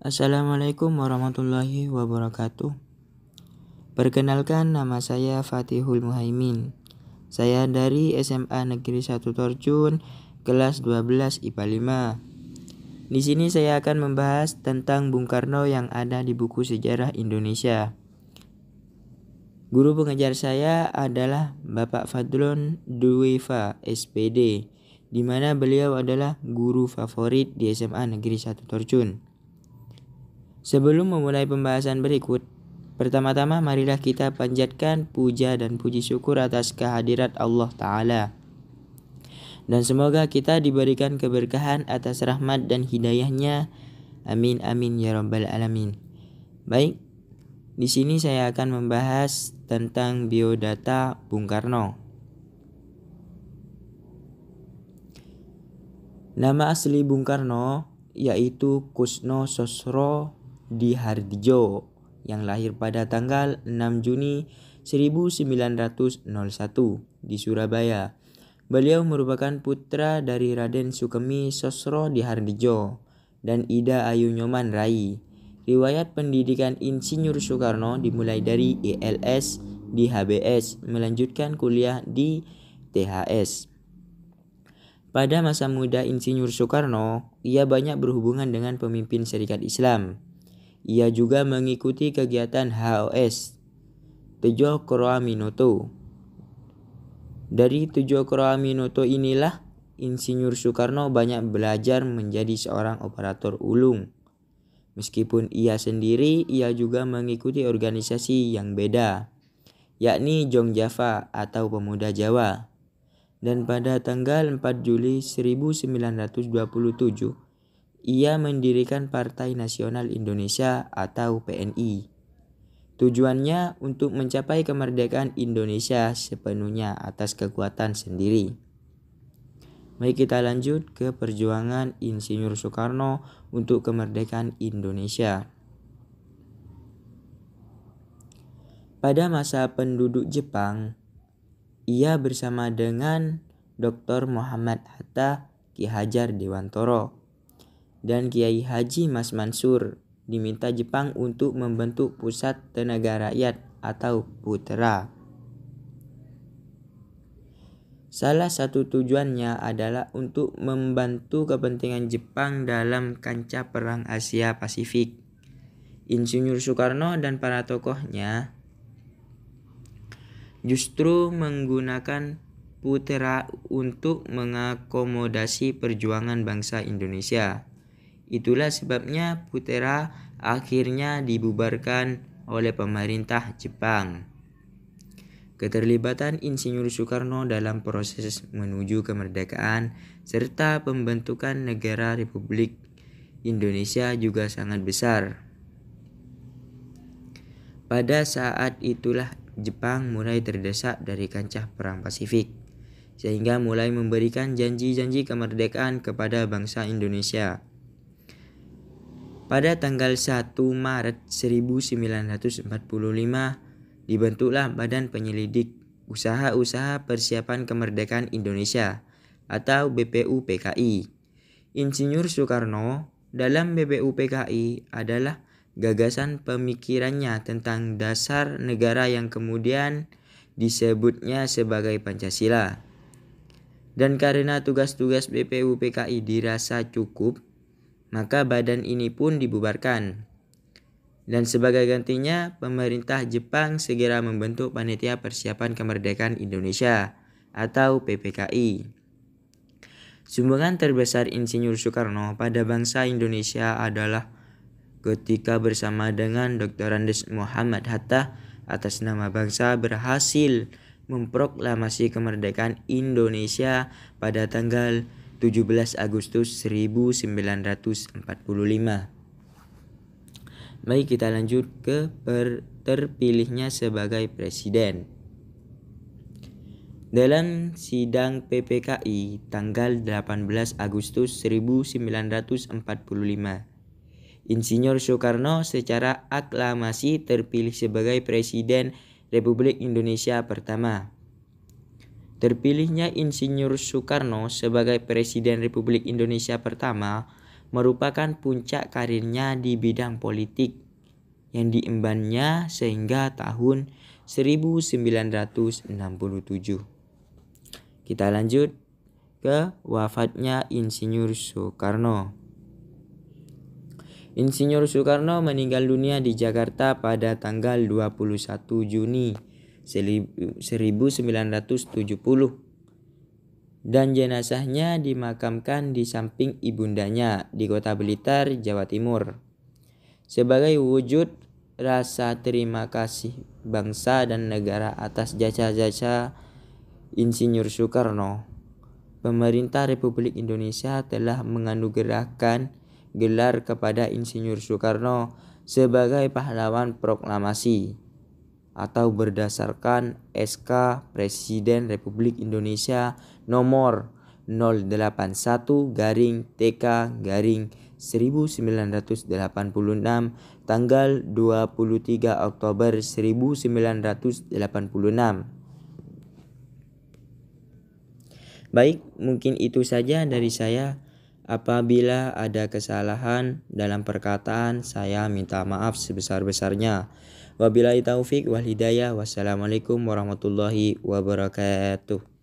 Assalamualaikum warahmatullahi wabarakatuh. Perkenalkan, nama saya Fatihul Muhaimin. Saya dari SMA Negeri 1 Torjun, kelas 12 IPA 5. Di sini saya akan membahas tentang Bung Karno yang ada di buku Sejarah Indonesia. Guru pengajar saya adalah Bapak Fadlon Duwifa, SPD, di mana beliau adalah guru favorit di SMA Negeri 1 Torjun. Sebelum memulai pembahasan berikut, pertama-tama marilah kita panjatkan puja dan puji syukur atas kehadirat Allah Ta'ala. Dan semoga kita diberikan keberkahan atas rahmat dan hidayahnya. Amin amin ya rabbal alamin. Baik, di sini saya akan membahas tentang biodata Bung Karno. Nama asli Bung Karno yaitu Kusno Sosro Dihardjo yang lahir pada tanggal 6 Juni 1901 di Surabaya. Beliau merupakan putra dari Raden Sukemi Sosro Dihardjo dan Ida Ayu Nyoman Rai. Riwayat pendidikan Insinyur Soekarno dimulai dari ILS di HBS, melanjutkan kuliah di THS. Pada masa muda Insinyur Soekarno, ia banyak berhubungan dengan pemimpin Serikat Islam. Ia juga mengikuti kegiatan HOS, Tejo Kroaminoto. Dari Tejo Kroaminoto inilah Insinyur Soekarno banyak belajar menjadi seorang operator ulung. Meskipun ia sendiri, ia juga mengikuti organisasi yang beda, yakni Jong Java atau Pemuda Jawa. Dan pada tanggal 4 Juli 1927, ia mendirikan Partai Nasional Indonesia atau PNI. Tujuannya untuk mencapai kemerdekaan Indonesia sepenuhnya atas kekuatan sendiri. Mari kita lanjut ke perjuangan Insinyur Soekarno untuk kemerdekaan Indonesia. Pada masa penduduk Jepang, ia bersama dengan Dr. Muhammad Hatta, Ki Hajar Dewantoro, dan Kiai Haji Mas Mansur diminta Jepang untuk membentuk Pusat Tenaga Rakyat atau PUTRA. Salah satu tujuannya adalah untuk membantu kepentingan Jepang dalam kancah perang Asia Pasifik. Insinyur Soekarno dan para tokohnya justru menggunakan PUTRA untuk mengakomodasi perjuangan bangsa Indonesia. Itulah sebabnya PUTRA akhirnya dibubarkan oleh pemerintah Jepang. Keterlibatan Insinyur Soekarno dalam proses menuju kemerdekaan serta pembentukan negara Republik Indonesia juga sangat besar. Pada saat itulah Jepang mulai terdesak dari kancah perang Pasifik, sehingga mulai memberikan janji-janji kemerdekaan kepada bangsa Indonesia. Pada tanggal 1 Maret 1945 dibentuklah Badan Penyelidik Usaha-Usaha Persiapan Kemerdekaan Indonesia atau BPUPKI. Insinyur Soekarno dalam BPUPKI adalah gagasan pemikirannya tentang dasar negara yang kemudian disebutnya sebagai Pancasila. Dan karena tugas-tugas BPUPKI dirasa cukup, maka badan ini pun dibubarkan. Dan sebagai gantinya, pemerintah Jepang segera membentuk Panitia Persiapan Kemerdekaan Indonesia atau PPKI. Sumbangan terbesar Insinyur Soekarno pada bangsa Indonesia adalah ketika bersama dengan Dr. Andes Muhammad Hatta atas nama bangsa berhasil memproklamasi kemerdekaan Indonesia pada tanggal 17 Agustus 1945. Mari kita lanjut ke terpilihnya sebagai presiden. Dalam sidang PPKI tanggal 18 Agustus 1945, Insinyur Soekarno secara aklamasi terpilih sebagai Presiden Republik Indonesia pertama. Terpilihnya Insinyur Soekarno sebagai Presiden Republik Indonesia pertama merupakan puncak karirnya di bidang politik yang diembannya sehingga tahun 1967. Kita lanjut ke wafatnya Insinyur Soekarno. Insinyur Soekarno meninggal dunia di Jakarta pada tanggal 21 Juni 1970 dan jenazahnya dimakamkan di samping ibundanya di Kota Blitar, Jawa Timur. Sebagai wujud rasa terima kasih bangsa dan negara atas jasa-jasa Insinyur Soekarno, pemerintah Republik Indonesia telah menganugerahkan gelar kepada Insinyur Soekarno sebagai pahlawan proklamasi atau berdasarkan SK Presiden Republik Indonesia nomor 081-TK-1986 tanggal 23 Oktober 1986. Baik, mungkin itu saja dari saya. Apabila ada kesalahan dalam perkataan, saya minta maaf sebesar-besarnya. Wabillahi taufik wal hidayah. Wassalamualaikum warahmatullahi wabarakatuh.